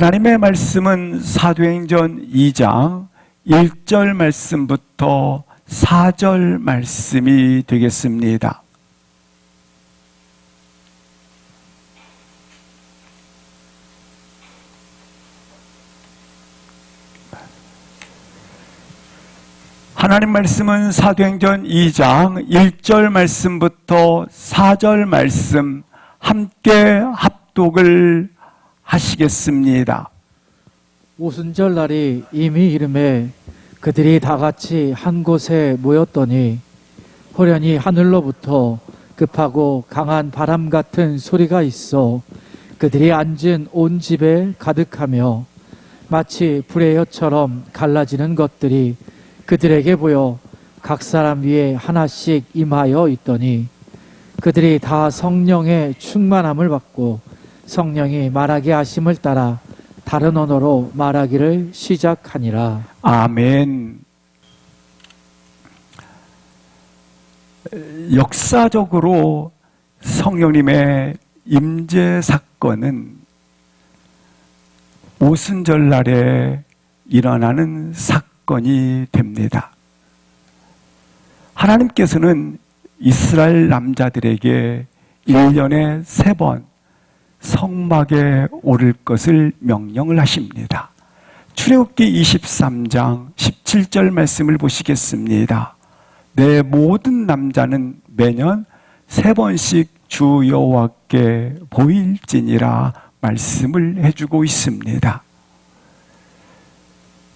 하나님의 말씀은 사도행전 2장 1절 말씀부터 4절 말씀이 되겠습니다. 하나님 말씀은 사도행전 2장 1절 말씀부터 4절 말씀 함께 합독을 하시겠습니다. 오순절 날이 이미 이름에 그들이 다 같이 한 곳에 모였더니 호련히 하늘로부터 급하고 강한 바람 같은 소리가 있어 그들이 앉은 온 집에 가득하며 마치 불의 혀처럼 갈라지는 것들이 그들에게 보여 각 사람 위에 하나씩 임하여 있더니 그들이 다 성령의 충만함을 받고 성령이 말하게 하심을 따라 다른 언어로 말하기를 시작하니라. 아멘. 역사적으로 성령님의 임재 사건은 오순절날에 일어나는 사건이 됩니다. 하나님께서는 이스라엘 남자들에게 1년에 3번 성막에 오를 것을 명령을 하십니다. 출애굽기 23장 17절 말씀을 보시겠습니다. 내 모든 남자는 매년 3번씩 주 여호와께 보일지니라 말씀을 해주고 있습니다.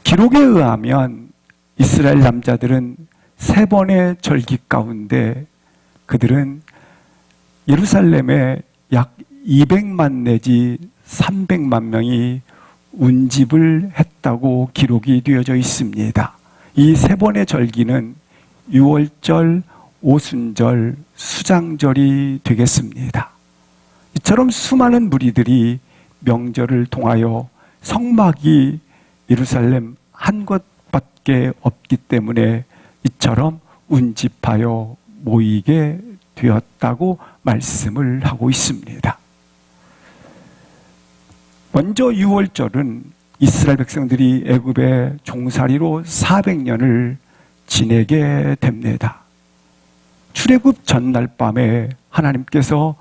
기록에 의하면 이스라엘 남자들은 3번의 절기 가운데 그들은 예루살렘에 약 200만 내지 300만 명이 운집을 했다고 기록이 되어져 있습니다. 이 3번의 절기는 유월절, 오순절, 수장절이 되겠습니다. 이처럼 수많은 무리들이 명절을 통하여 성막이 예루살렘 한 곳밖에 없기 때문에 이처럼 운집하여 모이게 되었다고 말씀을 하고 있습니다. 먼저 유월절은 이스라엘 백성들이 애굽의 종살이로 400년을 지내게 됩니다. 출애굽 전날 밤에 하나님께서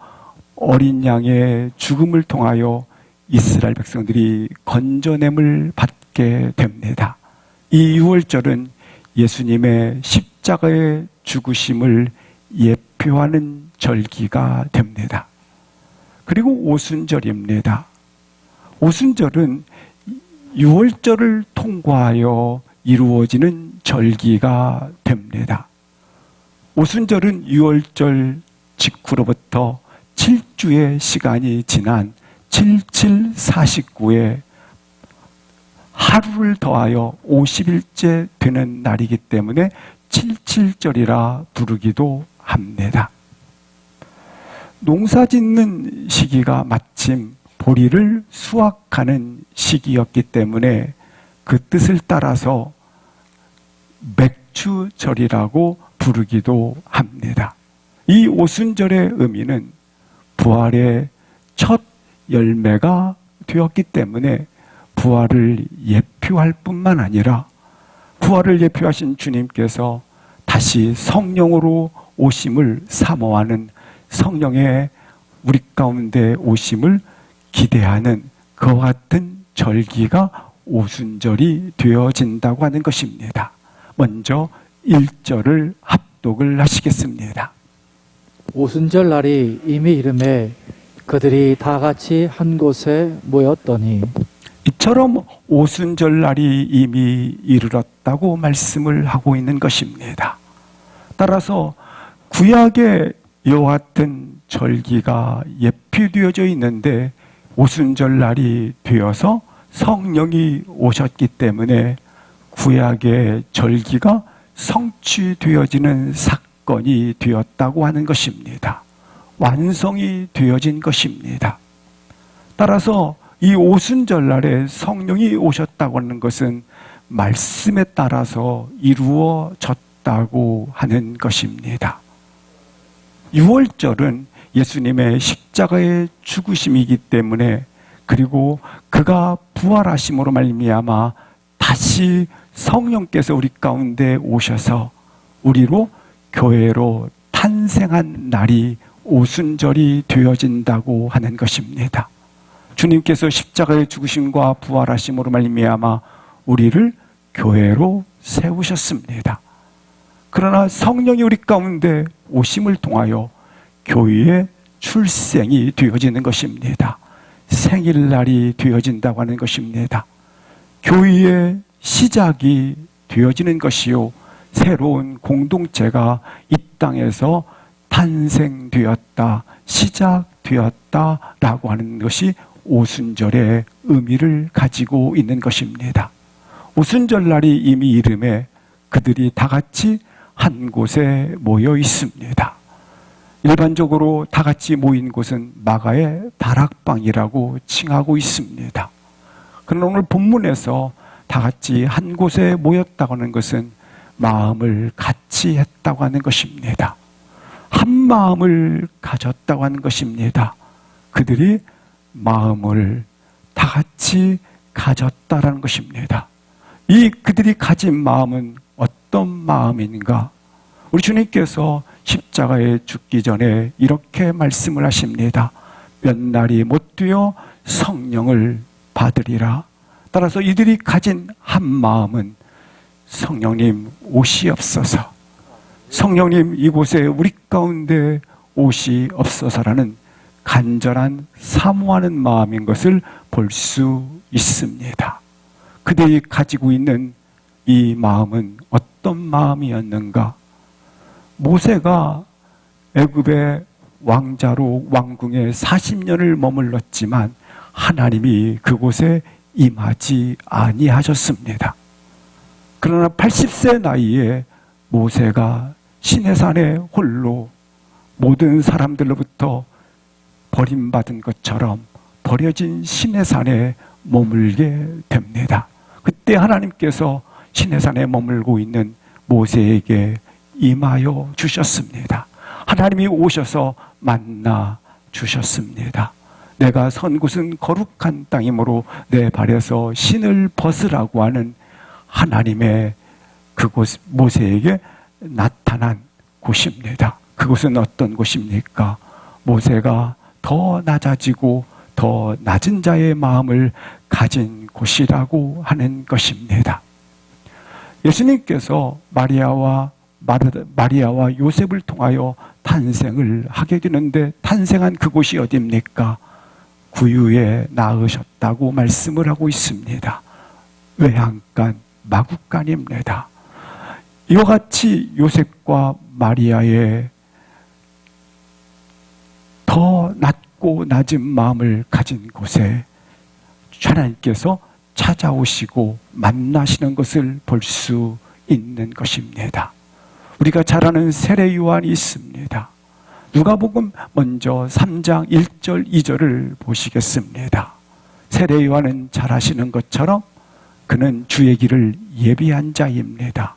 어린 양의 죽음을 통하여 이스라엘 백성들이 건져냄을 받게 됩니다. 이 유월절은 예수님의 십자가의 죽으심을 예표하는 절기가 됩니다. 그리고 오순절입니다. 오순절은 유월절을 통과하여 이루어지는 절기가 됩니다. 오순절은 유월절 직후로부터 7주의 시간이 지난 7749에 하루를 더하여 50일째 되는 날이기 때문에 77절이라 부르기도 합니다. 농사 짓는 시기가 마침 보리를 수확하는 시기였기 때문에 그 뜻을 따라서 맥추절이라고 부르기도 합니다. 이 오순절의 의미는 부활의 첫 열매가 되었기 때문에 부활을 예표할 뿐만 아니라 부활을 예표하신 주님께서 다시 성령으로 오심을 사모하는 성령의 우리 가운데 오심을 기대하는 그와 같은 절기가 오순절이 되어진다고 하는 것입니다. 먼저 1절을 합독을 하시겠습니다. 오순절 날이 이미 이름에 그들이 다 같이 한 곳에 모였더니 이처럼 오순절 날이 이미 이르렀다고 말씀을 하고 있는 것입니다. 따라서 구약의 이와 같은 절기가 예표되어져 있는데 오순절 날이 되어서 성령이 오셨기 때문에 구약의 절기가 성취되어지는 사건이 되었다고 하는 것입니다. 완성이 되어진 것입니다. 따라서 이 오순절 날에 성령이 오셨다고 하는 것은 말씀에 따라서 이루어졌다고 하는 것입니다. 유월절은 예수님의 십자가의 죽으심이기 때문에 그리고 그가 부활하심으로 말미암아 다시 성령께서 우리 가운데 오셔서 우리로 교회로 탄생한 날이 오순절이 되어진다고 하는 것입니다. 주님께서 십자가의 죽으심과 부활하심으로 말미암아 우리를 교회로 세우셨습니다. 그러나 성령이 우리 가운데 오심을 통하여 교회의 출생이 되어지는 것입니다. 생일날이 되어진다고 하는 것입니다. 교회의 시작이 되어지는 것이요, 새로운 공동체가 이 땅에서 탄생되었다, 시작되었다라고 하는 것이 오순절의 의미를 가지고 있는 것입니다. 오순절날이 이미 이름에 그들이 다 같이 한 곳에 모여 있습니다. 일반적으로 다 같이 모인 곳은 마가의 다락방이라고 칭하고 있습니다. 그러나 오늘 본문에서 다 같이 한 곳에 모였다고 하는 것은 마음을 같이 했다고 하는 것입니다. 한 마음을 가졌다고 하는 것입니다. 그들이 마음을 다 같이 가졌다라는 것입니다. 이 그들이 가진 마음은 어떤 마음인가? 우리 주님께서 십자가에 죽기 전에 이렇게 말씀을 하십니다. 몇 날이 못 되어 성령을 받으리라. 따라서 이들이 가진 한 마음은 성령님 오시옵소서, 성령님 이곳에 우리 가운데 오시옵소서라는 간절한 사모하는 마음인 것을 볼 수 있습니다. 그들이 가지고 있는 이 마음은 어떤 마음이었는가? 모세가 애굽의 왕자로 왕궁에 40년을 머물렀지만 하나님이 그곳에 임하지 아니하셨습니다. 그러나 80세 나이에 모세가 시내산에 홀로 모든 사람들로부터 버림받은 것처럼 버려진 시내산에 머물게 됩니다. 그때 하나님께서 시내산에 머물고 있는 모세에게 임하여 주셨습니다. 하나님이 오셔서 만나 주셨습니다. 내가 선 곳은 거룩한 땅이므로 내 발에서 신을 벗으라고 하는 하나님의 그곳 모세에게 나타난 곳입니다. 그곳은 어떤 곳입니까? 모세가 더 낮아지고 더 낮은 자의 마음을 가진 곳이라고 하는 것입니다. 예수님께서 마리아와 요셉을 통하여 탄생을 하게 되는데 탄생한 그곳이 어디입니까? 구유에 낳으셨다고 말씀을 하고 있습니다. 외양간, 마구간입니다. 이와 같이 요셉과 마리아의 더 낮고 낮은 마음을 가진 곳에 하나님께서 찾아오시고 만나시는 것을 볼 수 있는 것입니다. 우리가 잘 아는 세례 요한이 있습니다. 누가복음 먼저 3장 1절 2절을 보시겠습니다. 세례 요한은 잘 아시는 것처럼 그는 주의 길을 예비한 자입니다.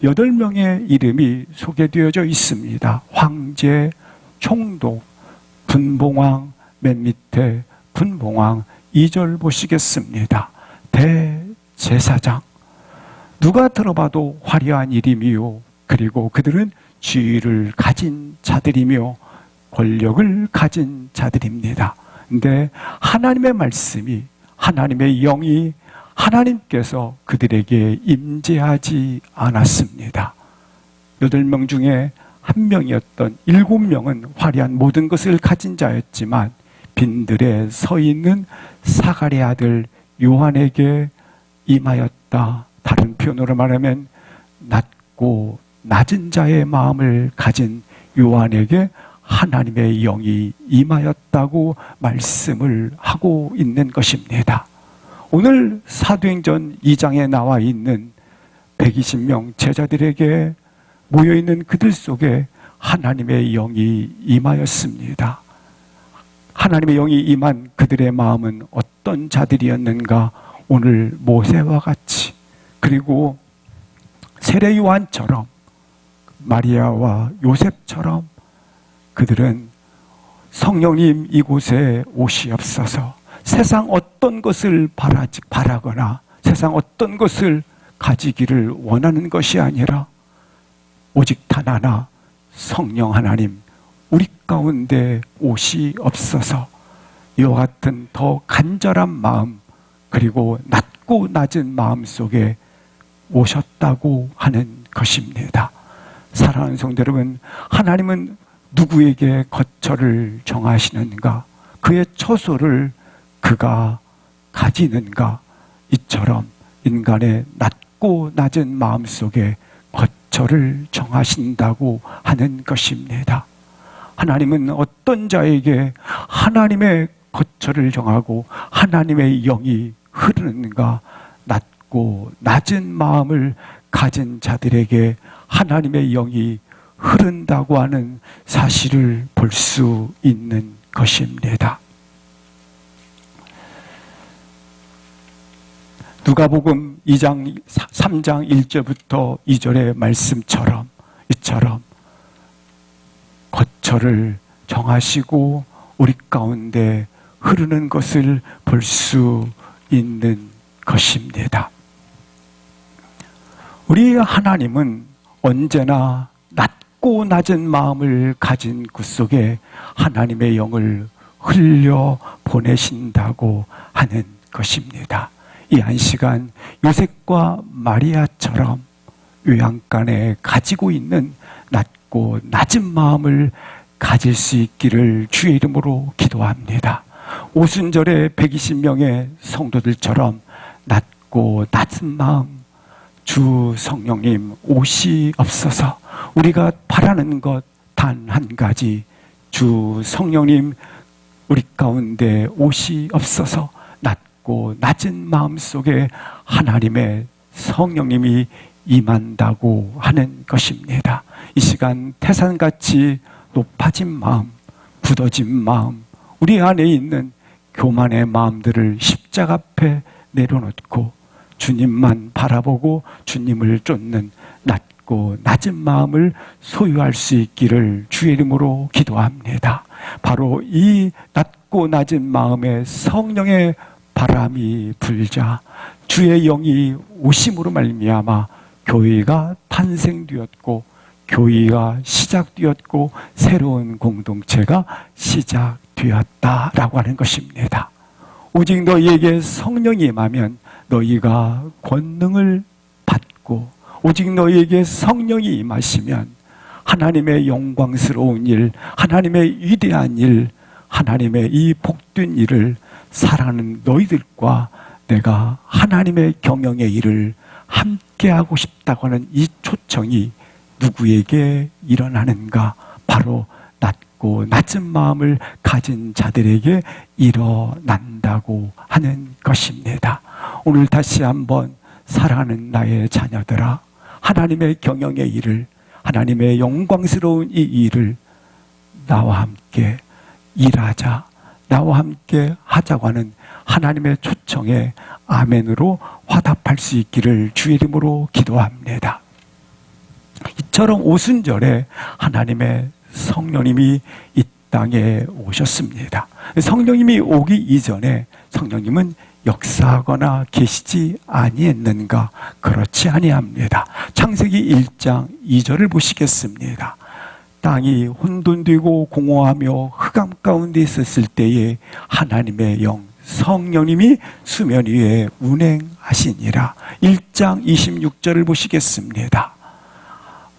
8명의 이름이 소개되어져 있습니다. 황제, 총독, 분봉왕, 맨 밑에 분봉왕 2절 보시겠습니다. 대제사장. 누가 들어봐도 화려한 이름이요, 그리고 그들은 지위를 가진 자들이며 권력을 가진 자들입니다. 근데 하나님의 말씀이, 하나님의 영이, 하나님께서 그들에게 임재하지 않았습니다. 8명 중에 한 명이었던 7명은 화려한 모든 것을 가진 자였지만 빈들에 서 있는 사가랴 아들 요한에게 임하였다. 다른 표현으로 말하면 낮고 낮은 자의 마음을 가진 요한에게 하나님의 영이 임하였다고 말씀을 하고 있는 것입니다. 오늘 사도행전 2장에 나와 있는 120명 제자들에게 모여있는 그들 속에 하나님의 영이 임하였습니다. 하나님의 영이 임한 그들의 마음은 어떤 자들이었는가? 오늘 모세와 같이, 그리고 세례 요한처럼, 마리아와 요셉처럼 그들은 성령님 이곳에 오시옵소서, 세상 어떤 것을 바라거나 세상 어떤 것을 가지기를 원하는 것이 아니라 오직 단 하나, 성령 하나님 우리 가운데 오시옵소서. 이와 같은 더 간절한 마음, 그리고 낮고 낮은 마음 속에 오셨다고 하는 것입니다. 사랑하는 성도 여러분, 하나님은 누구에게 거처를 정하시는가? 그의 처소를 그가 가지는가? 이처럼 인간의 낮고 낮은 마음 속에 거처를 정하신다고 하는 것입니다. 하나님은 어떤 자에게 하나님의 거처를 정하고 하나님의 영이 흐르는가? 낮고 낮은 마음을 가진 자들에게 하나님의 영이 흐른다고 하는 사실을 볼 수 있는 것입니다. 누가복음 3장 1절부터 2절의 말씀처럼 이처럼 거처를 정하시고 우리 가운데 흐르는 것을 볼 수 있는 것입니다. 우리 하나님은 언제나 낮고 낮은 마음을 가진 그 속에 하나님의 영을 흘려 보내신다고 하는 것입니다. 이 안시간 요셉과 마리아처럼 요양간에 가지고 있는 낮고 낮은 마음을 가질 수 있기를 주의 이름으로 기도합니다. 오순절에 120명의 성도들처럼 낮고 낮은 마음, 주 성령님 오시옵소서. 우리가 바라는 것 단 한 가지, 주 성령님 우리 가운데 오시옵소서. 낮고 낮은 마음 속에 하나님의 성령님이 임한다고 하는 것입니다. 이 시간 태산같이 높아진 마음, 굳어진 마음, 우리 안에 있는 교만의 마음들을 십자가 앞에 내려놓고 주님만 바라보고 주님을 쫓는 낮고 낮은 마음을 소유할 수 있기를 주의 이름으로 기도합니다. 바로 이 낮고 낮은 마음에 성령의 바람이 불자 주의 영이 오심으로 말미암아 교회가 탄생되었고 교회가 시작되었고 새로운 공동체가 시작되었다라고 하는 것입니다. 오직 너희에게 성령이 임하면 너희가 권능을 받고, 오직 너희에게 성령이 임하시면 하나님의 영광스러운 일, 하나님의 위대한 일, 하나님의 이 복된 일을 사랑하는 너희들과 내가 하나님의 경영의 일을 함께하고 싶다고 하는 이 초청이 누구에게 일어나는가? 바로 낮고 낮은 마음을 가진 자들에게 일어난다고 하는 것입니다. 오늘 다시 한번 사랑하는 나의 자녀들아, 하나님의 경영의 일을, 하나님의 영광스러운 이 일을 나와 함께 일하자, 나와 함께 하자고 하는 하나님의 초청에 아멘으로 화답할 수 있기를 주의 이름으로 기도합니다. 이처럼 오순절에 하나님의 성령님이 이 땅에 오셨습니다. 성령님이 오기 이전에 성령님은 역사하거나 계시지 아니했는가? 그렇지 아니합니다. 창세기 1장 2절을 보시겠습니다. 땅이 혼돈되고 공허하며 흑암 가운데 있었을 때에 하나님의 영 성령님이 수면 위에 운행하시니라. 1장 26절을 보시겠습니다.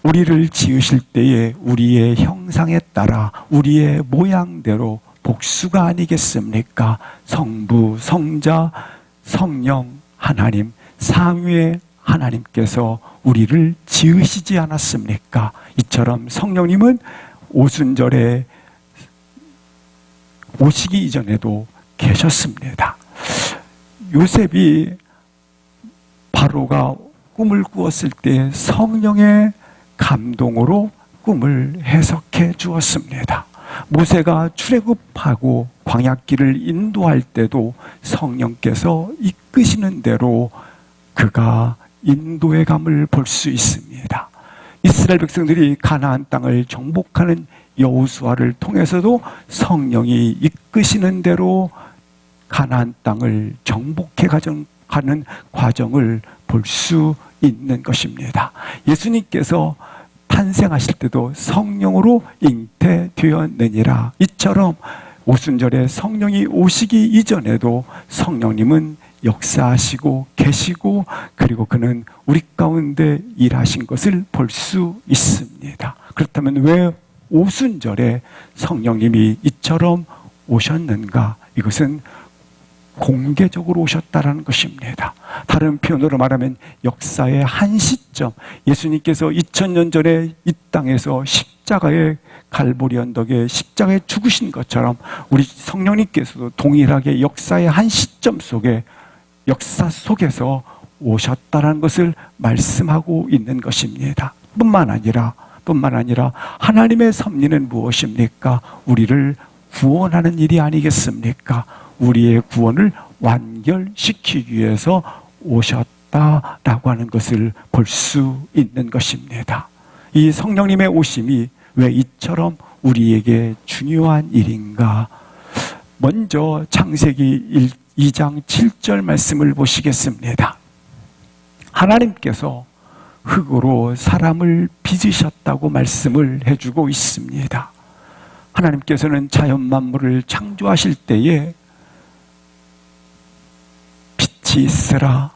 우리를 지으실 때에 우리의 형상에 따라 우리의 모양대로 복수가 아니겠습니까? 성부, 성자, 성령 하나님 삼위의 하나님께서 우리를 지으시지 않았습니까? 이처럼 성령님은 오순절에 오시기 이전에도 계셨습니다. 요셉이 바로가 꿈을 꾸었을 때 성령의 감동으로 꿈을 해석해 주었습니다. 모세가 출애굽하고 광야길을 인도할 때도 성령께서 이끄시는 대로 그가 인도의 감을 볼 수 있습니다. 이스라엘 백성들이 가나안 땅을 정복하는 여호수아를 통해서도 성령이 이끄시는 대로 가나안 땅을 정복해 가는 과정을 볼 수 있는 것입니다. 예수님께서 탄생하실 때도 성령으로 잉태되었느니라. 이처럼 오순절에 성령이 오시기 이전에도 성령님은 역사하시고 계시고, 그리고 그는 우리 가운데 일하신 것을 볼 수 있습니다. 그렇다면 왜 오순절에 성령님이 이처럼 오셨는가? 이것은 공개적으로 오셨다라는 것입니다. 다른 표현으로 말하면 역사의 한 시점, 예수님께서 2000년 전에 이 땅에서 십자가의 갈보리 언덕에 십자가에 죽으신 것처럼 우리 성령님께서도 동일하게 역사의 한 시점 속에, 역사 속에서 오셨다라는 것을 말씀하고 있는 것입니다. 뿐만 아니라 하나님의 섭리는 무엇입니까? 우리를 구원하는 일이 아니겠습니까? 우리의 구원을 완결시키기 위해서 오셨다라고 하는 것을 볼 수 있는 것입니다. 이 성령님의 오심이 왜 이처럼 우리에게 중요한 일인가? 먼저 창세기 2장 7절 말씀을 보시겠습니다. 하나님께서 흙으로 사람을 빚으셨다고 말씀을 해주고 있습니다. 하나님께서는 자연 만물을 창조하실 때에 빛이 있으라,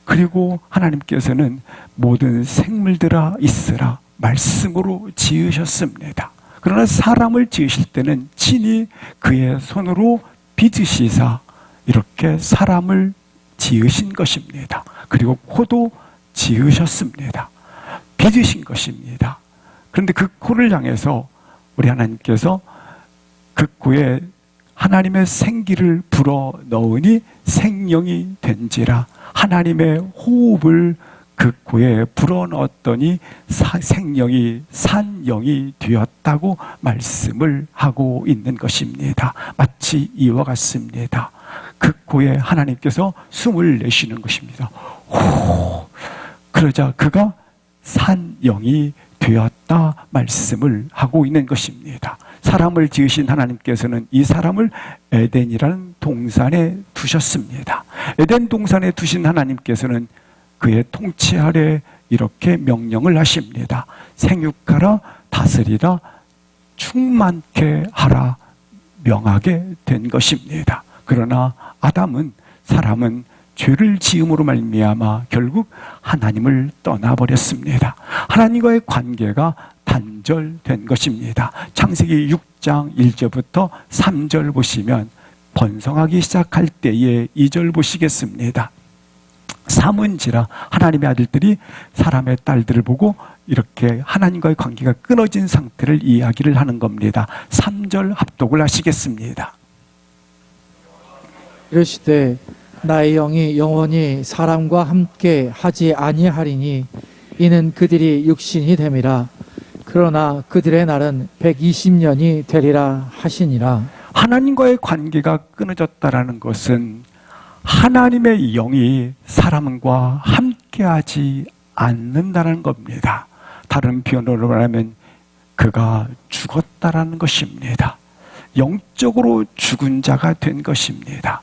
그리고 하나님께서는 모든 생물들아 있으라 말씀으로 지으셨습니다. 그러나 사람을 지으실 때는 친히 그의 손으로 빚으시사 이렇게 사람을 지으신 것입니다. 그리고 코도 지으셨습니다. 빚으신 것입니다. 그런데 그 코를 향해서 우리 하나님께서 그 코에 하나님의 생기를 불어 넣으니 생명이 된지라. 하나님의 호흡을 그 코에 불어 넣었더니 생명이 산영이 되었다고 말씀을 하고 있는 것입니다. 마치 이와 같습니다. 그 코에 하나님께서 숨을 내쉬는 것입니다. 호! 그러자 그가 산영이 되었다 말씀을 하고 있는 것입니다. 사람을 지으신 하나님께서는 이 사람을 에덴이라는 동산에 두셨습니다. 에덴 동산에 두신 하나님께서는 그의 통치 아래 이렇게 명령을 하십니다. 생육하라, 다스리라, 충만케 하라 명하게 된 것입니다. 그러나 사람은 죄를 지음으로 말미암아 결국 하나님을 떠나버렸습니다. 하나님과의 관계가 단절된 것입니다. 창세기 6장 1절부터 3절 보시면 번성하기 시작할 때에 2절 보시겠습니다. 삼은지라 하나님의 아들들이 사람의 딸들을 보고 이렇게 하나님과의 관계가 끊어진 상태를 이야기를 하는 겁니다. 3절 합독을 하시겠습니다. 이르시되 나의 영이 영원히 사람과 함께 하지 아니하리니 이는 그들이 육신이 됨이라. 그러나 그들의 날은 120년이 되리라 하시니라. 하나님과의 관계가 끊어졌다라는 것은 하나님의 영이 사람과 함께하지 않는다는 겁니다. 다른 표현으로 말하면 그가 죽었다라는 것입니다. 영적으로 죽은 자가 된 것입니다.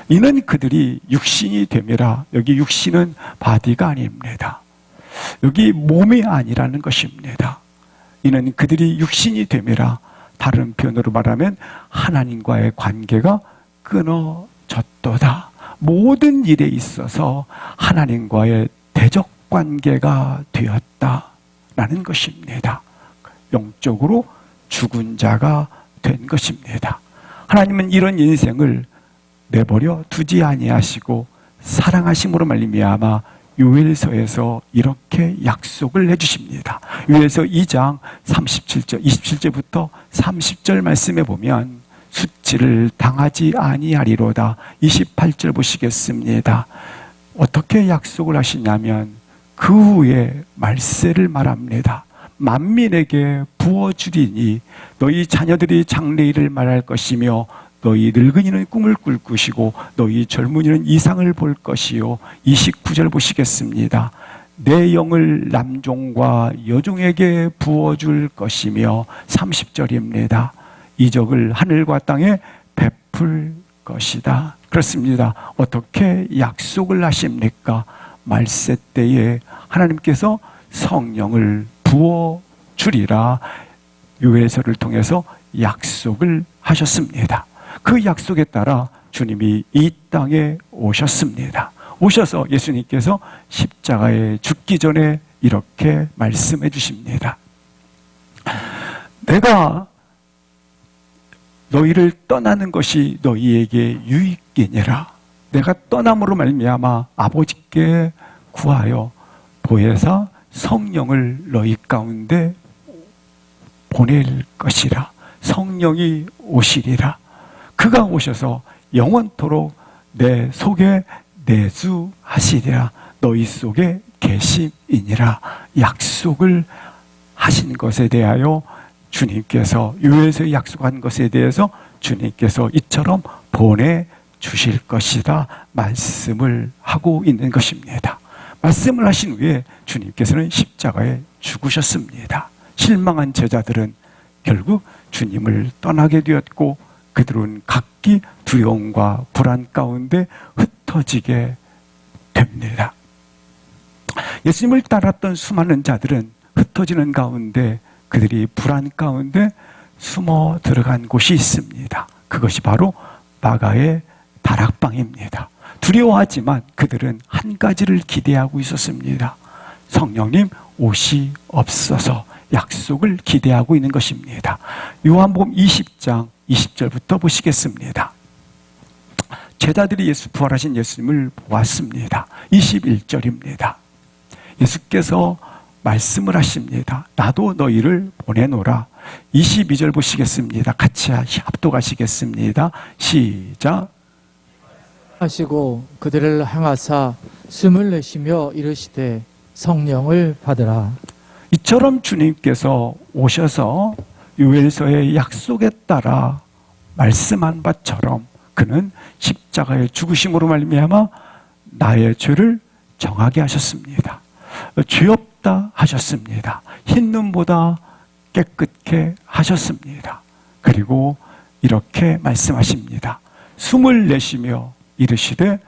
이는 그들이 육신이 됨이라. 여기 육신은 바디가 아닙니다. 여기 몸이 아니라는 것입니다. 이는 그들이 육신이 됨이라. 다른 표현으로 말하면 하나님과의 관계가 끊어졌도다. 모든 일에 있어서 하나님과의 대적 관계가 되었다라는 것입니다. 영적으로 죽은 자가 된 것입니다. 하나님은 이런 인생을 내버려 두지 아니하시고 사랑하심으로 말미암아 요엘서에서 이렇게 약속을 해주십니다. 요엘서 2장 37절, 27절부터 30절 말씀에 보면 수치를 당하지 아니하리로다. 28절 보시겠습니다. 어떻게 약속을 하시냐면 그 후에 말세를 말합니다. 만민에게 부어주리니 너희 자녀들이 장래일을 말할 것이며 너희 늙은이는 꿈을 꿀 것이고 너희 젊은이는 이상을 볼 것이요. 29절 보시겠습니다. 내 영을 남종과 여종에게 부어줄 것이며 30절입니다. 이적을 하늘과 땅에 베풀 것이다. 그렇습니다. 어떻게 약속을 하십니까? 말세 때에 하나님께서 성령을 부어 주리라 요엘서를 통해서 약속을 하셨습니다. 그 약속에 따라 주님이 이 땅에 오셨습니다. 오셔서 예수님께서 십자가에 죽기 전에 이렇게 말씀해 주십니다. 내가 너희를 떠나는 것이 너희에게 유익이니라. 내가 떠남으로 말미암아 아버지께 구하여 보혜사 성령을 너희 가운데 보낼 것이라. 성령이 오시리라. 그가 오셔서 영원토록 내 속에 내주하시리라. 너희 속에 계심이니라. 약속을 하신 것에 대하여 주님께서 요엘서에 약속한 것에 대해서 주님께서 이처럼 보내주실 것이다 말씀을 하고 있는 것입니다. 말씀을 하신 후에 주님께서는 십자가에 죽으셨습니다. 실망한 제자들은 결국 주님을 떠나게 되었고 그들은 각기 두려움과 불안 가운데 흩어지게 됩니다. 예수님을 따랐던 수많은 자들은 흩어지는 가운데 그들이 불안 가운데 숨어 들어간 곳이 있습니다. 그것이 바로 마가의 다락방입니다. 두려워하지만 그들은 한 가지를 기대하고 있었습니다. 성령님 옷이 없어서 약속을 기대하고 있는 것입니다. 요한복음 20장 20절부터 보시겠습니다. 제자들이 부활하신 예수님을 보았습니다. 21절입니다. 예수께서 말씀을 하십니다. 나도 너희를 보내노라. 22절 보시겠습니다. 같이 합독하시겠습니다. 시작. 하시고 그들을 향하사 숨을 내쉬며 이르시되 성령을 받으라. 이처럼 주님께서 오셔서 요엘서의 약속에 따라 말씀한 바처럼 그는 십자가의 죽으심으로 말미암아 나의 죄를 정하게 하셨습니다. 죄 없다 하셨습니다. 흰 눈보다 깨끗게 하셨습니다. 그리고 이렇게 말씀하십니다. 숨을 내쉬며 이르시되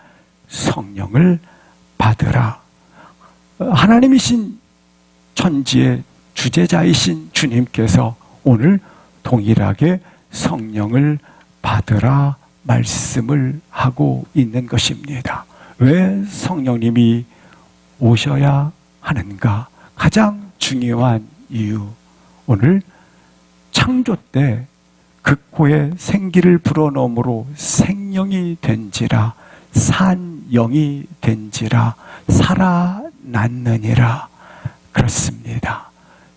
성령을 받으라. 하나님이신 천지의 주재자이신 주님께서 오늘 동일하게 성령을 받으라 말씀을 하고 있는 것입니다. 왜 성령님이 오셔야 하는가? 가장 중요한 이유. 오늘 창조 때 그 코에 생기를 불어넣음으로 생명이 된지라 산영이 된지라 살아났느니라. 그렇습니다.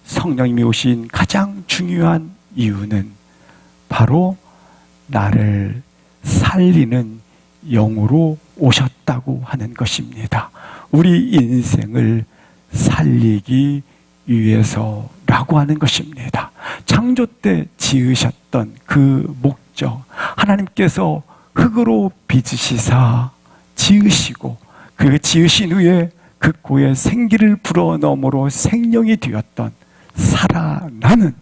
성령님이 오신 가장 중요한 이유는 바로 나를 살리는 영으로 오셨다고 하는 것입니다. 우리 인생을 살리기 위해서라고 하는 것입니다. 창조 때 지으셨던 그 목적, 하나님께서 흙으로 빚으시사 지으시고 그 지으신 후에 그 코에 생기를 불어넣음으로 생명이 되었던 살아나는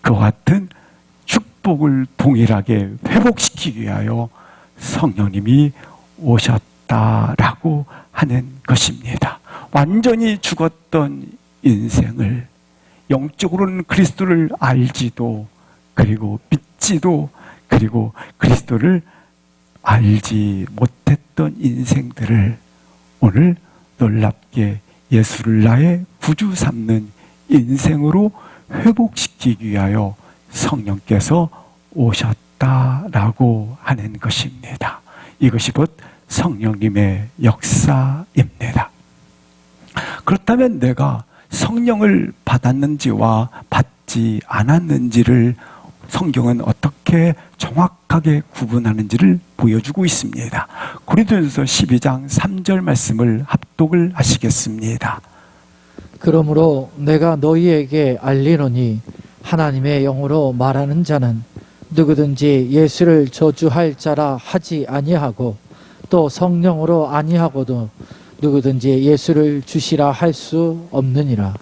그와 같은 축복을 동일하게 회복시키기 위하여 성령님이 오셨다라고 하는 것입니다. 완전히 죽었던 인생을 영적으로는 그리스도를 알지도 그리고 믿지도 그리고 그리스도를 알지 못했던 인생들을 오늘 놀랍게 예수를 나의 구주 삼는 인생으로 회복시키기 위하여 성령께서 오셨다라고 하는 것입니다. 이것이 곧 성령님의 역사입니다. 그렇다면 내가 성령을 받았는지와 받지 않았는지를 성경은 어떻게 정확하게 구분하는지를 보여주고 있습니다. 고린도전서 12장 3절 말씀을 합독을 하시겠습니다. 그러므로 내가 너희에게 알리노니 하나님의 영으로 말하는 자는 누구든지 예수를 저주할 자라 하지 아니하고 또 성령으로 아니하고도 누구든지 예수를 주시라 할 수 없느니라.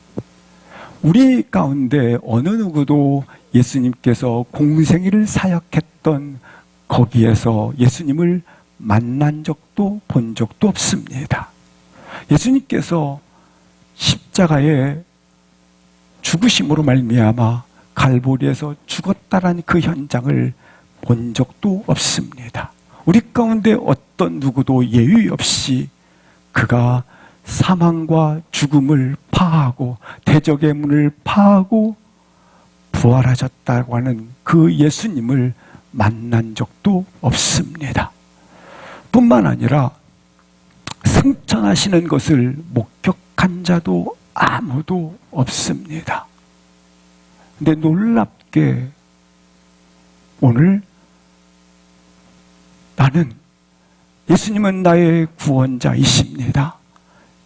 우리 가운데 어느 누구도 예수님께서 공생애를 사역했던 거기에서 예수님을 만난 적도 본 적도 없습니다. 예수님께서 십자가에 죽으심으로 말미암아 갈보리에서 죽었다라는 그 현장을 본 적도 없습니다. 우리 가운데 어떤 누구도 예의 없이 그가 사망과 죽음을 파하고 대적의 문을 파하고 부활하셨다고 하는 그 예수님을 만난 적도 없습니다. 뿐만 아니라 승천하시는 것을 목격한 자도 아무도 없습니다. 근데 놀랍게 오늘 나는 예수님은 나의 구원자이십니다.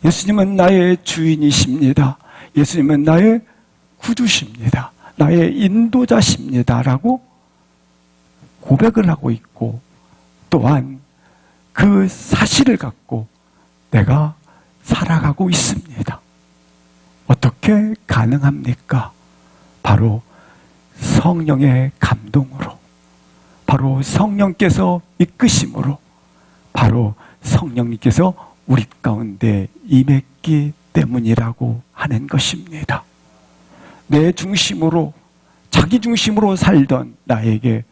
예수님은 나의 주인이십니다. 예수님은 나의 구주십니다. 나의 인도자십니다. 라고 고백을 하고 있고 또한 그 사실을 갖고 내가 살아가고 있습니다. 어떻게 가능합니까? 바로 성령의 감동으로, 바로 성령께서 이끄심으로, 바로 성령님께서 우리 가운데 임했기 때문이라고 하는 것입니다. 내 중심으로, 자기 중심으로 살던 나에게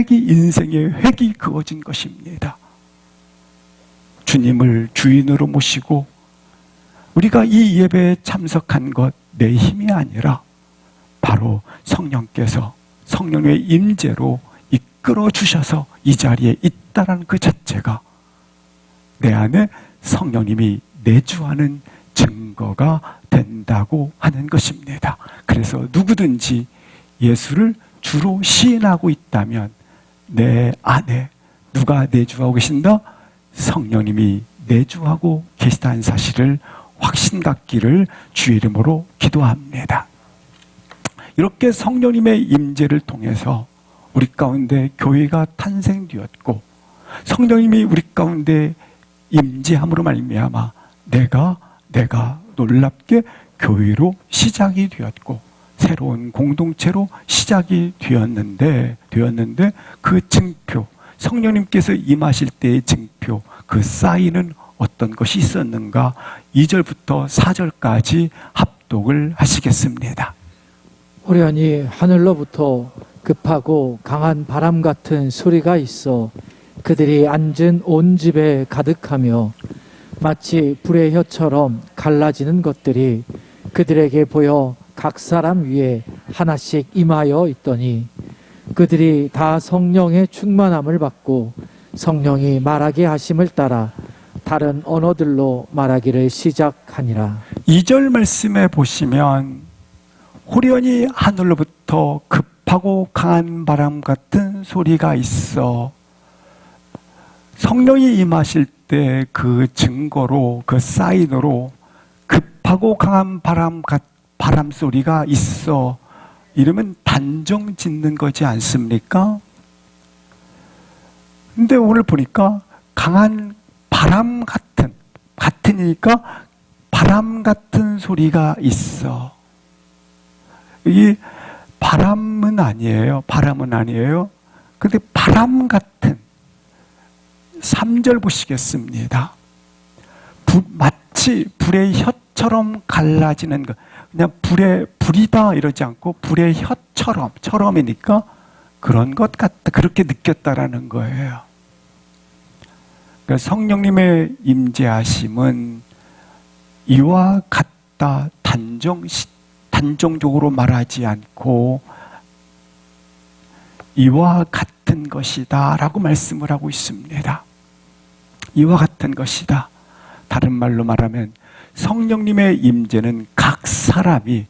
인생의 획이 그어진 것입니다. 주님을 주인으로 모시고 우리가 이 예배에 참석한 것 내 힘이 아니라 바로 성령께서 성령의 임재로 이끌어 주셔서 이 자리에 있다라는 그 자체가 내 안에 성령님이 내주하는 증거가 된다고 하는 것입니다. 그래서 누구든지 예수를 주로 시인하고 있다면 내 안에 누가 내주하고 계신다? 성령님이 내주하고 계시다는 사실을 확신 갖기를 주의 이름으로 기도합니다. 이렇게 성령님의 임재를 통해서 우리 가운데 교회가 탄생되었고 성령님이 우리 가운데 임재함으로 말미암아 내가 놀랍게 교회로 시작이 되었고 새로운 공동체로 시작이 되었는데 그 증표, 성령님께서 임하실 때의 증표, 그 사인은 어떤 것이 있었는가? 2절부터 4절까지 합독을 하시겠습니다. 호련히 하늘로부터 급하고 강한 바람 같은 소리가 있어 그들이 앉은 온 집에 가득하며 마치 불의 혀처럼 갈라지는 것들이 그들에게 보여 각 사람 위에 하나씩 임하여 있더니 그들이 다 성령의 충만함을 받고 성령이 말하게 하심을 따라 다른 언어들로 말하기를 시작하니라. 2절 말씀에 보시면 호련히 하늘로부터 급하고 강한 바람 같은 소리가 있어 성령이 임하실 때 그 증거로 그 사인으로 급하고 강한 바람 소리가 있어 이러면 단정 짓는 거지 않습니까? 근데 오늘 보니까 강한 바람 같으니까 바람 같은 소리가 있어. 이 바람은 아니에요. 근데 바람 같은 3절 보시겠습니다. 마치 불의 혀처럼 갈라지는 것. 그냥 불이다 이러지 않고 불의 혀처럼이니까 그런 것 같다. 그렇게 느꼈다라는 거예요. 그러니까 성령님의 임재하심은 이와 같다 단정적으로 말하지 않고 이와 같은 것이다 라고 말씀을 하고 있습니다. 이와 같은 것이다. 다른 말로 말하면 성령님의 임재는 각 사람이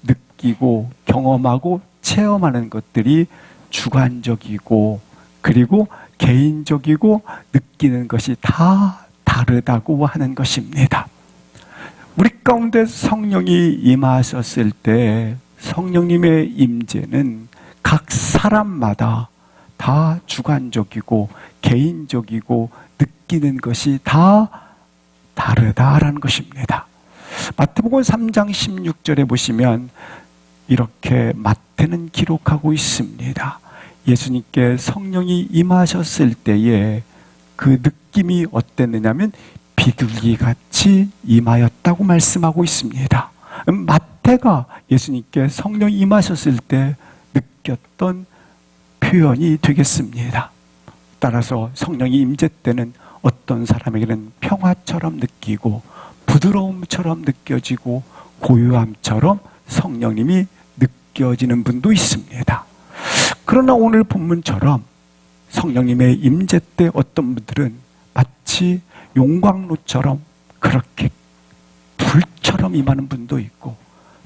느끼고 경험하고 체험하는 것들이 주관적이고 그리고 개인적이고 느끼는 것이 다 다르다고 하는 것입니다. 우리 가운데 성령이 임하셨을 때 성령님의 임재는 각 사람마다 다 주관적이고 개인적이고 느끼는 것이 다 다르다라는 것입니다. 마태복음 3장 16절에 보시면 이렇게 마태는 기록하고 있습니다. 예수님께 성령이 임하셨을 때에 그 느낌이 어땠느냐면 비둘기같이 임하였다고 말씀하고 있습니다. 마태가 예수님께 성령이 임하셨을 때 느꼈던 표현이 되겠습니다. 따라서 성령이 임재 때는 어떤 사람에게는 평화처럼 느끼고 부드러움처럼 느껴지고 고요함처럼 성령님이 느껴지는 분도 있습니다. 그러나 오늘 본문처럼 성령님의 임재 때 어떤 분들은 마치 용광로처럼 그렇게 불처럼 임하는 분도 있고,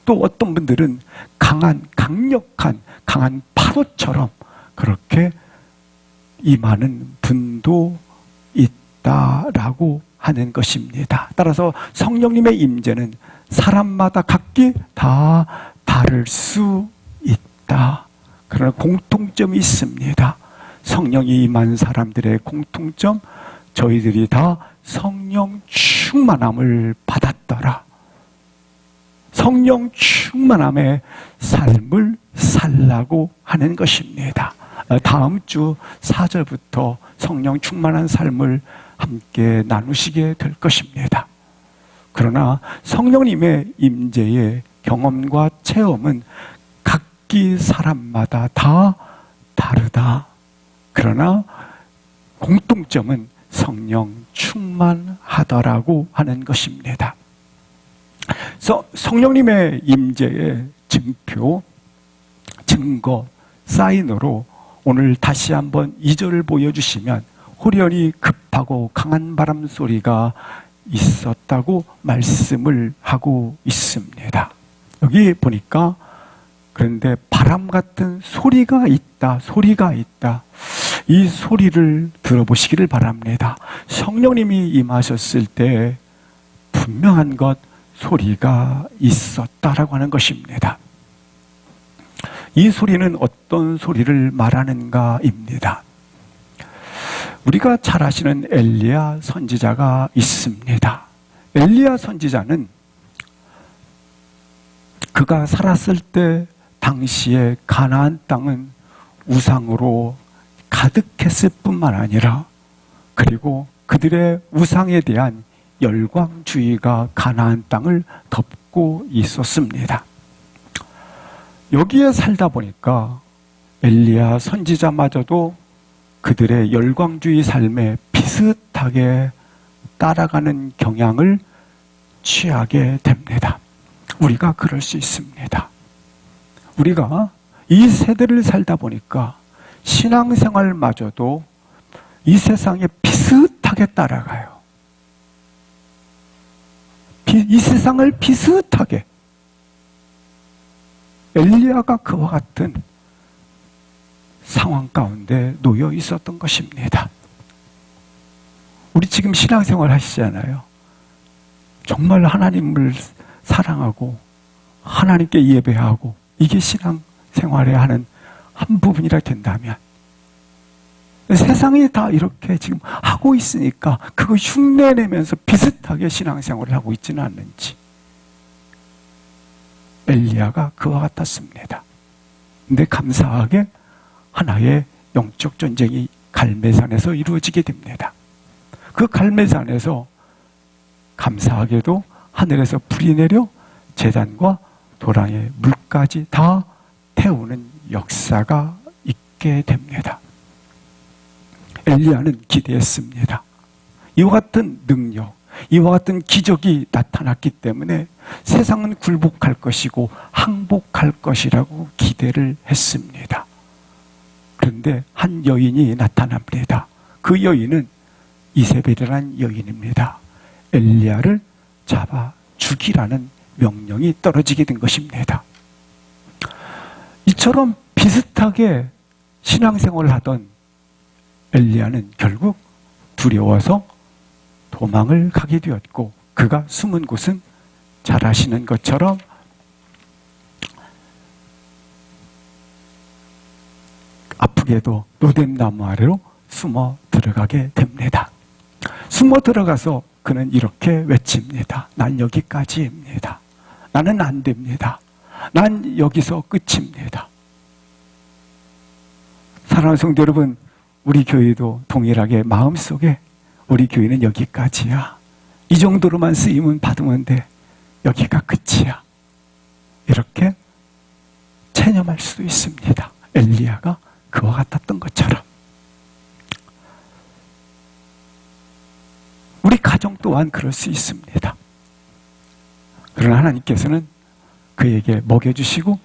또 어떤 분들은 강력한 파도처럼 그렇게 임하는 분도 있다라고 하는 것입니다. 따라서 성령님의 임재는 사람마다 각기 다 다를 수 있다. 그러나 공통점이 있습니다. 성령이 임한 사람들의 공통점, 저희들이 다 성령 충만함을 받았더라. 성령 충만함의 삶을 살라고 하는 것입니다. 다음 주 4절부터 성령 충만한 삶을 함께 나누시게 될 것입니다. 그러나 성령님의 임재의 경험과 체험은 각기 사람마다 다 다르다. 그러나 공통점은 성령 충만하더라고 하는 것입니다. 성령님의 임재의 증표, 증거, 사인으로 오늘 다시 한번 2절을 보여주시면 호련히 급하고 강한 바람 소리가 있었다고 말씀을 하고 있습니다. 여기 보니까 그런데 바람 같은 소리가 있다. 이 소리를 들어보시기를 바랍니다. 성령님이 임하셨을 때 분명한 것, 소리가 있었다라고 하는 것입니다. 이 소리는 어떤 소리를 말하는가입니다. 우리가 잘 아시는 엘리야 선지자가 있습니다. 엘리야 선지자는 그가 살았을 때 당시에 가나안 땅은 우상으로 가득했을 뿐만 아니라, 그리고 그들의 우상에 대한 열광주의가 가나안 땅을 덮고 있었습니다. 여기에 살다 보니까 엘리야 선지자마저도 그들의 열광주의 삶에 비슷하게 따라가는 경향을 취하게 됩니다. 우리가 그럴 수 있습니다. 우리가 이 세대를 살다 보니까 신앙생활마저도 이 세상에 비슷하게 따라가요. 이 세상을 비슷하게. 엘리야가 그와 같은 상황 가운데 놓여 있었던 것입니다. 우리 지금 신앙생활 하시잖아요. 정말 하나님을 사랑하고 하나님께 예배하고 이게 신앙생활에 하는 한 부분이라 된다면, 세상이 다 이렇게 지금 하고 있으니까 그거 흉내내면서 비슷하게 신앙생활을 하고 있지는 않는지. 엘리야가 그와 같았습니다. 근데 감사하게 하나의 영적 전쟁이 갈멜산에서 이루어지게 됩니다. 그 갈멜산에서 감사하게도 하늘에서 불이 내려 제단과 도랑의 물까지 다 태우는 역사가 있게 됩니다. 엘리야는 기대했습니다. 이와 같은 능력, 이와 같은 기적이 나타났기 때문에 세상은 굴복할 것이고 항복할 것이라고 기대를 했습니다. 그런데 한 여인이 나타납니다. 그 여인은 이세벨이라는 여인입니다. 엘리야를 잡아 죽이라는 명령이 떨어지게 된 것입니다. 이처럼 비슷하게 신앙생활을 하던 엘리야는 결국 두려워서 도망을 가게 되었고, 그가 숨은 곳은 잘 아시는 것처럼 아프게도 로뎀나무 아래로 숨어 들어가게 됩니다. 숨어 들어가서 그는 이렇게 외칩니다. 난 여기까지입니다. 나는 안 됩니다. 난 여기서 끝입니다. 사랑하는 성도 여러분, 우리 교회도 동일하게 마음속에 우리 교회는 여기까지야. 이 정도로만 쓰임은 받으면 돼. 여기가 끝이야. 이렇게 체념할 수도 있습니다. 엘리야가 그와 같았던 것처럼. 우리 가정 또한 그럴 수 있습니다. 그러나 하나님께서는 그에게 먹여주시고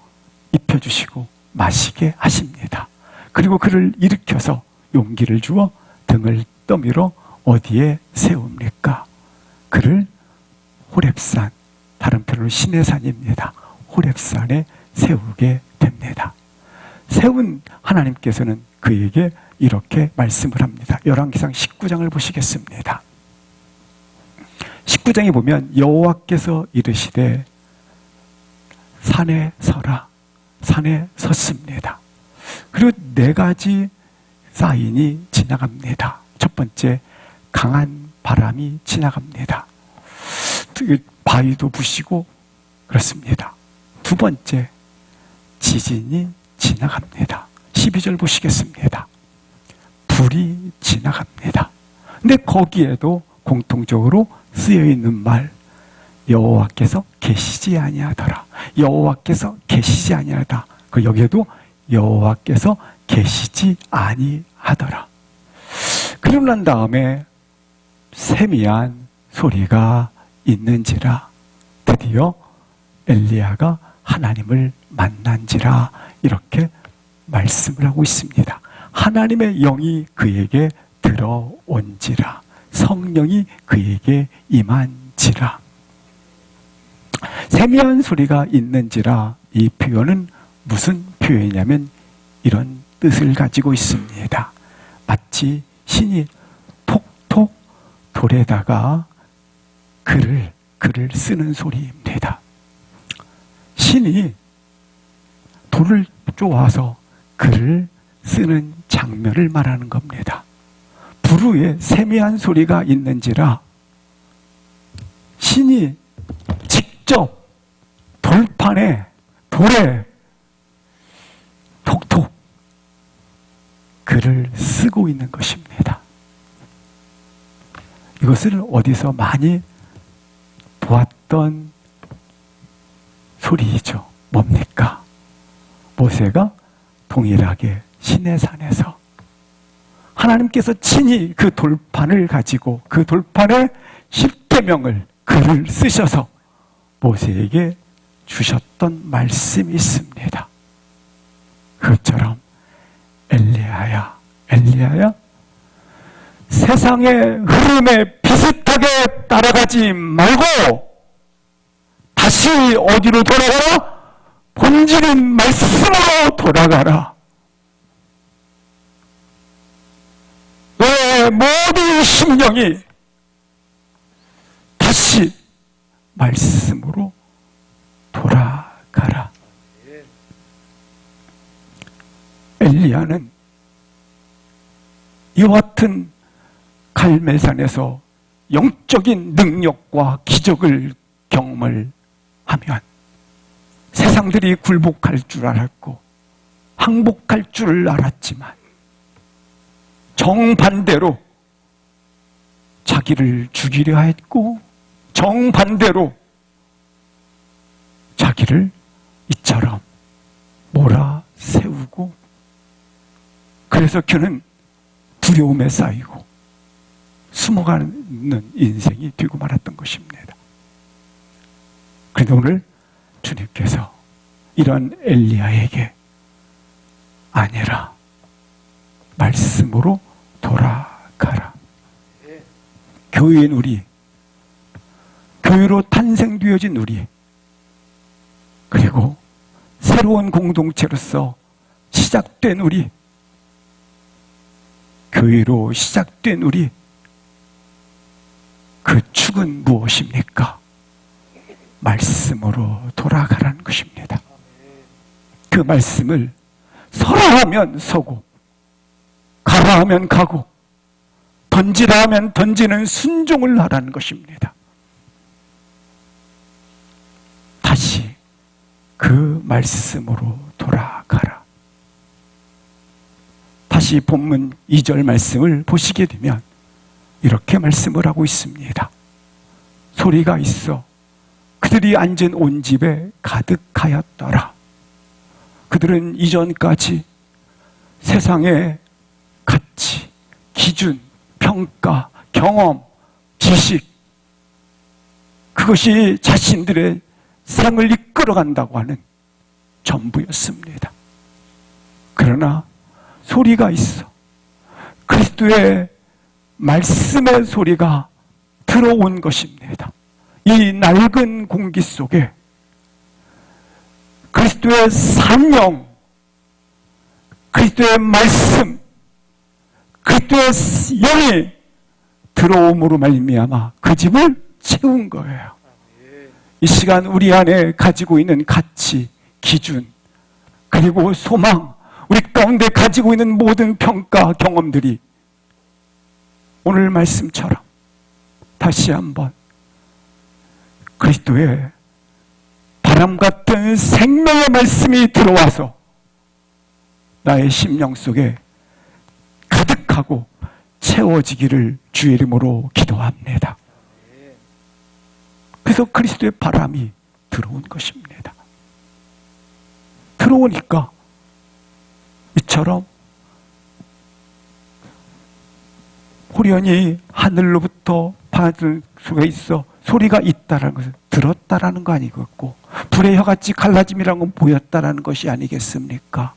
입혀주시고 마시게 하십니다. 그리고 그를 일으켜서 용기를 주어 등을 떠밀어 어디에 세웁니까? 그를 호렙산, 다른 표현으로 시내산입니다. 호렙산에 세우게 됩니다. 세운 하나님께서는 그에게 이렇게 말씀을 합니다. 열왕기상 19장을 보시겠습니다. 19장에 보면 여호와께서 이르시되 산에 서라. 산에 섰습니다. 그리고 4가지 사인이 지나갑니다. 첫 번째, 강한 바람이 지나갑니다. 바위도 부시고 그렇습니다. 두 번째, 지진이 지나갑니다. 12절 보시겠습니다. 불이 지나갑니다. 근데 거기에도 공통적으로 쓰여 있는 말, 여호와께서 계시지 아니하더라. 여호와께서 계시지 아니하다. 그 여기에도 여호와께서 계시지 아니하더라. 그러고 난 다음에 세미한 소리가 있는지라, 드디어 엘리야가 하나님을 만난지라, 이렇게 말씀을 하고 있습니다. 하나님의 영이 그에게 들어온지라, 성령이 그에게 임한지라. 세미한 소리가 있는지라, 이 표현은 무슨 표현이냐면 이런 뜻을 가지고 있습니다. 마치 신이 톡톡 돌에다가 글을 쓰는 소리입니다. 신이 돌을 쪼아서 글을 쓰는 장면을 말하는 겁니다. 불후에 세미한 소리가 있는지라, 신이 직접 돌에 톡톡 글을 쓰고 있는 것입니다. 이것을 어디서 많이 보았던 소리이죠. 뭡니까? 모세가 동일하게 시내산에서 하나님께서 친히 그 돌판을 가지고 그 돌판에 10계명을 글을 쓰셔서 모세에게 주셨던 말씀이 있습니다. 그것처럼 엘리야야, 세상의 흐름에 비슷하게 따라가지 말고 다시 어디로 돌아가라? 본질인 말씀으로 돌아가라. 너의 모든 심령이 다시 말씀으로 돌아가라. 엘리야는 이와 같은 갈멜산에서 영적인 능력과 기적을 경험을 하면 세상들이 굴복할 줄 알았고 항복할 줄을 알았지만 정반대로 자기를 죽이려 했고 정반대로 자기를 이처럼 몰아세우고, 그래서 그는 두려움에 쌓이고 숨어가는 인생이 되고 말았던 것입니다. 그런데 오늘 주님께서 이런 엘리야에게 아니라 말씀으로 돌아가라. 교회인 우리, 교회로 탄생되어진 우리, 그리고 새로운 공동체로서 시작된 우리, 교회로 시작된 우리, 그 축은 무엇입니까? 말씀으로 돌아가라는 것입니다. 그 말씀을 서라 하면 서고, 가라 하면 가고, 던지라 하면 던지는 순종을 하라는 것입니다. 다시 그 말씀으로 돌아가라. 다시 본문 2절 말씀을 보시게 되면 이렇게 말씀을 하고 있습니다. 소리가 있어 그들이 앉은 온 집에 가득하였더라. 그들은 이전까지 세상의 가치, 기준, 평가, 경험, 지식, 그것이 자신들의 삶을 이끌어간다고 하는 전부였습니다. 그러나 소리가 있어 그리스도의 말씀의 소리가 들어온 것입니다. 이 낡은 공기 속에 그리스도의 산영, 그리스도의 말씀, 그리스도의 영이 들어옴으로 말미암아 그 집을 채운 거예요. 이 시간 우리 안에 가지고 있는 가치, 기준, 그리고 소망, 우리 가운데 가지고 있는 모든 평가, 경험들이 오늘 말씀처럼 다시 한번 그리스도의 바람 같은 생명의 말씀이 들어와서 나의 심령 속에 가득하고 채워지기를 주의 이름으로 기도합니다. 그래서 그리스도의 바람이 들어온 것입니다. 들어오니까 이처럼 호련히 하늘로부터 받을 수가 있어 소리가 있다라는 것을 들었다라는 거 아니겠고, 불의 혀같이 갈라짐이라는 건 보였다라는 것이 아니겠습니까?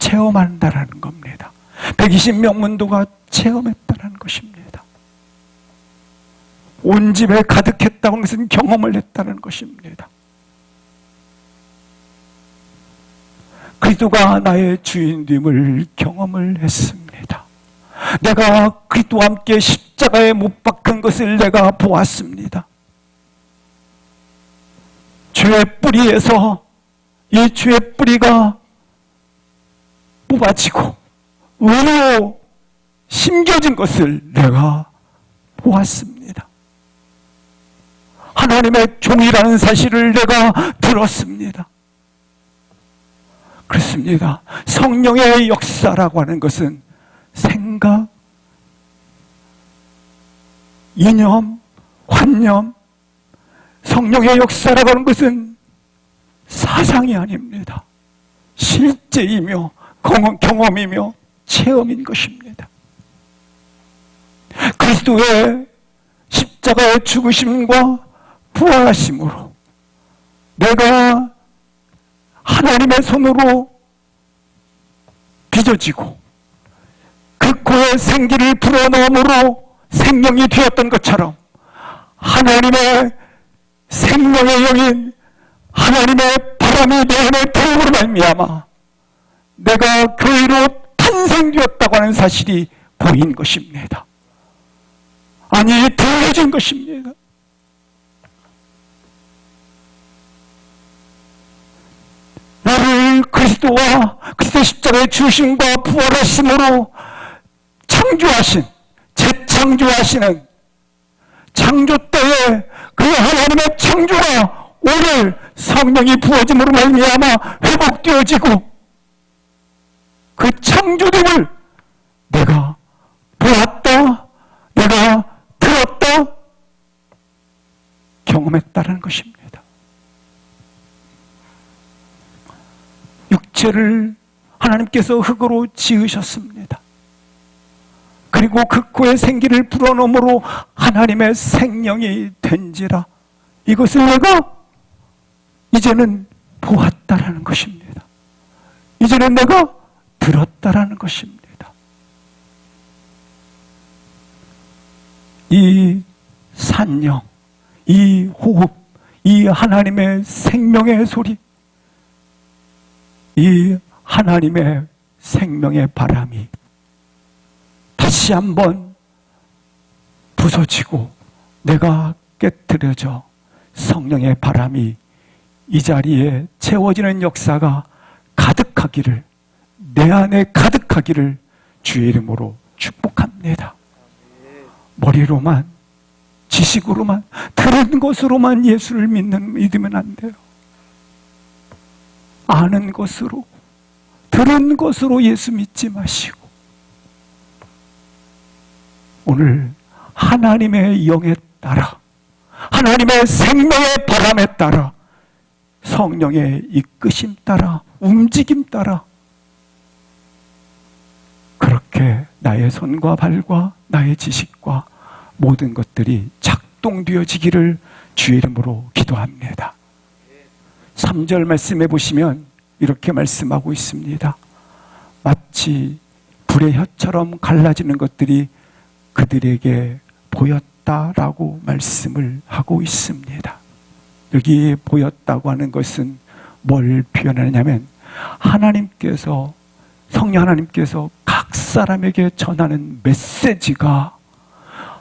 체험한다라는 겁니다. 120명문도가 체험했다라는 것입니다. 온 집에 가득했다고 하는 것은 경험을 했다는 것입니다. 그리스도가 나의 주인됨을 경험을 했습니다. 내가 그리스도와 함께 십자가에 못 박힌 것을 내가 보았습니다. 죄의 뿌리에서 이 죄의 뿌리가 뽑아지고 의로 심겨진 것을 내가 보았습니다. 하나님의 종이라는 사실을 내가 들었습니다. 그렇습니다. 성령의 역사라고 하는 것은 생각, 이념, 관념, 성령의 역사라고 하는 것은 사상이 아닙니다. 실제이며 경험이며 체험인 것입니다. 그리스도의 십자가의 죽으심과 부활하심으로 내가 하나님의 손으로 빚어지고 그 코에 생기를 불어넣음으로 생명이 되었던 것처럼 하나님의 생명의 영인 하나님의 바람이 내 안에 들어오므로 말미암아 내가 교회로 탄생되었다고 하는 사실이 보인 것입니다. 아니, 들려진 것입니다. 나를 그리스도와 그리스도 십자가의 주심과 부활하심으로 창조하신, 재창조하시는 창조 때에 그 하나님의 창조가 오늘 성령이 부어짐으로 말미암아 회복되어지고 그 창조됨을 내가 보았다, 내가 들었다, 경험했다는 것입니다. 육체를 하나님께서 흙으로 지으셨습니다. 그리고 그 코에 생기를 불어넣음으로 하나님의 생명이 된지라. 이것을 내가 이제는 보았다라는 것입니다. 이제는 내가 들었다라는 것입니다. 이 산영, 이 호흡, 이 하나님의 생명의 소리, 이 하나님의 생명의 바람이 다시 한번 부서지고 내가 깨트려져 성령의 바람이 이 자리에 채워지는 역사가 가득하기를, 내 안에 가득하기를 주의 이름으로 축복합니다. 머리로만, 지식으로만, 들은 것으로만 예수를 믿으면 안 돼요. 아는 것으로, 들은 것으로 예수 믿지 마시고 오늘 하나님의 영에 따라 하나님의 생명의 바람에 따라 성령의 이끄심 따라 움직임 따라 그렇게 나의 손과 발과 나의 지식과 모든 것들이 작동되어지기를 주의 이름으로 기도합니다. 3절 말씀해 보시면 이렇게 말씀하고 있습니다. 마치 불의 혀처럼 갈라지는 것들이 그들에게 보였다라고 말씀을 하고 있습니다. 여기 보였다고 하는 것은 뭘 표현하냐면 하나님께서 성령 하나님께서 각 사람에게 전하는 메시지가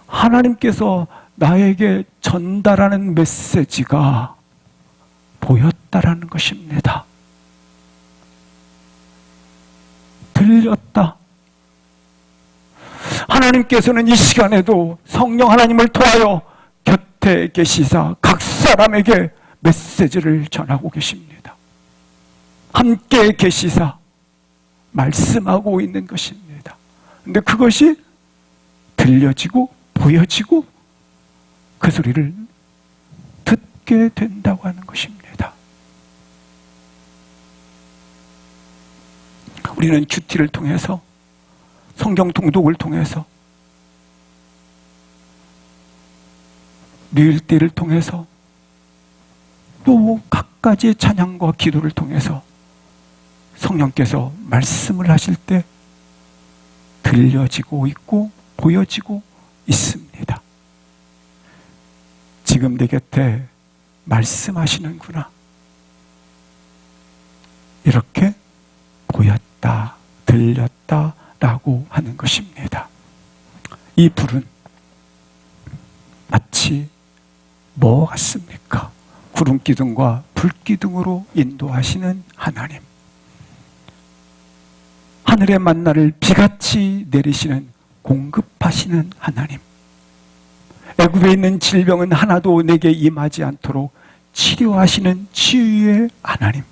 하나님께서 나에게 전달하는 메시지가 보였다라는 것입니다. 들렸다. 하나님께서는 이 시간에도 성령 하나님을 통하여 곁에 계시사 각 사람에게 메시지를 전하고 계십니다. 함께 계시사 말씀하고 있는 것입니다. 근데 그것이 들려지고 보여지고 그 소리를 듣게 된다고 하는 것입니다. 우리는 큐티를 통해서 성경 통독을 통해서 릴때를 통해서 또 각가지의 찬양과 기도를 통해서 성령께서 말씀을 하실 때 들려지고 있고 보여지고 있습니다. 지금 내 곁에 말씀하시는구나. 이렇게 보였다, 들렸다 라고 하는 것입니다. 이 불은 마치 뭐 같습니까? 구름기둥과 불기둥으로 인도하시는 하나님. 하늘의 만나를 비같이 내리시는 공급하시는 하나님. 애굽에 있는 질병은 하나도 내게 임하지 않도록 치료하시는 치유의 하나님.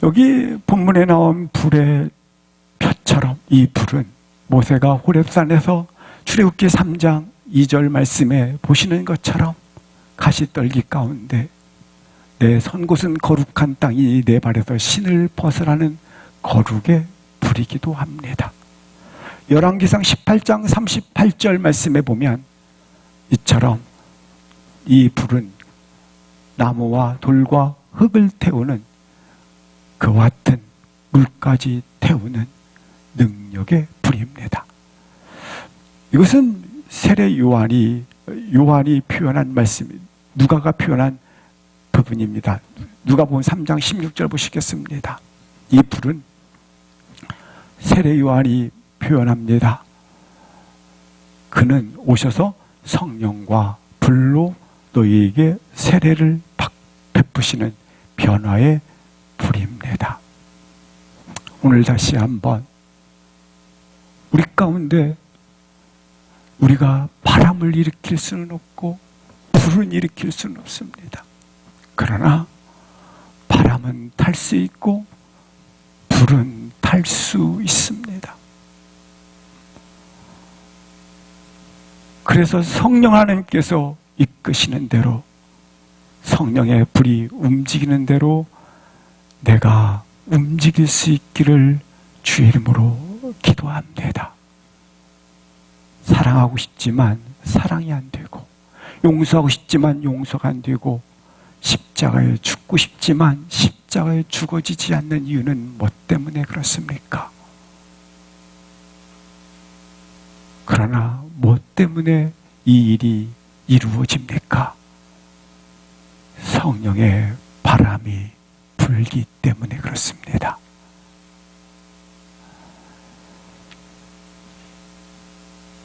여기 본문에 나온 불의 펴처럼 이 불은 모세가 호렙산에서 출애굽기 3장 2절 말씀에 보시는 것처럼 가시떨기 가운데 내 선곳은 거룩한 땅이 내 발에서 신을 벗으라는 거룩의 불이기도 합니다. 열왕기상 18장 38절 말씀에 보면 이처럼 이 불은 나무와 돌과 흙을 태우는 그와 같은 물까지 태우는 능력의 불입니다. 이것은 세례 요한이 표현한 말씀, 누가가 표현한 부분입니다. 누가복음 3장 16절 보시겠습니다. 이 불은 세례 요한이 표현합니다. 그는 오셔서 성령과 불로 너희에게 세례를 베푸시는 변화의 불입니다. 오늘 다시 한번 우리 가운데 우리가 바람을 일으킬 수는 없고 불은 일으킬 수는 없습니다. 그러나 바람은 탈 수 있고 불은 탈 수 있습니다. 그래서 성령 하나님께서 이끄시는 대로 성령의 불이 움직이는 대로 내가 움직일 수 있기를 주의 이름으로 기도합니다. 사랑하고 싶지만 사랑이 안 되고 용서하고 싶지만 용서가 안 되고 십자가에 죽고 싶지만 십자가에 죽어지지 않는 이유는 뭐 때문에 그렇습니까? 그러나 뭐 때문에 이 일이 이루어집니까? 성령의 바람이 불기 때문에 그렇습니다.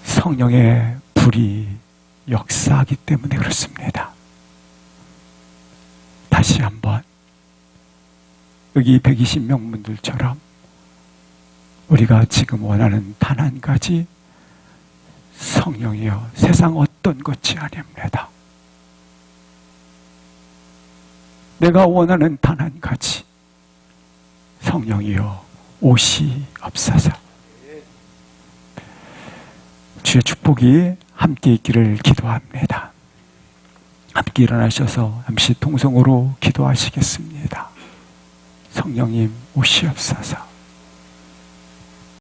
성령의 불이 역사하기 때문에 그렇습니다. 다시 한번 여기 120명분들처럼 우리가 지금 원하는 단 한 가지 성령이여 세상 어떤 것이 아닙니다. 내가 원하는 단 한 가지 성령이여 오시옵소서. 주의 축복이 함께 있기를 기도합니다. 함께 일어나셔서 잠시 통성으로 기도하시겠습니다. 성령님 오시옵소서.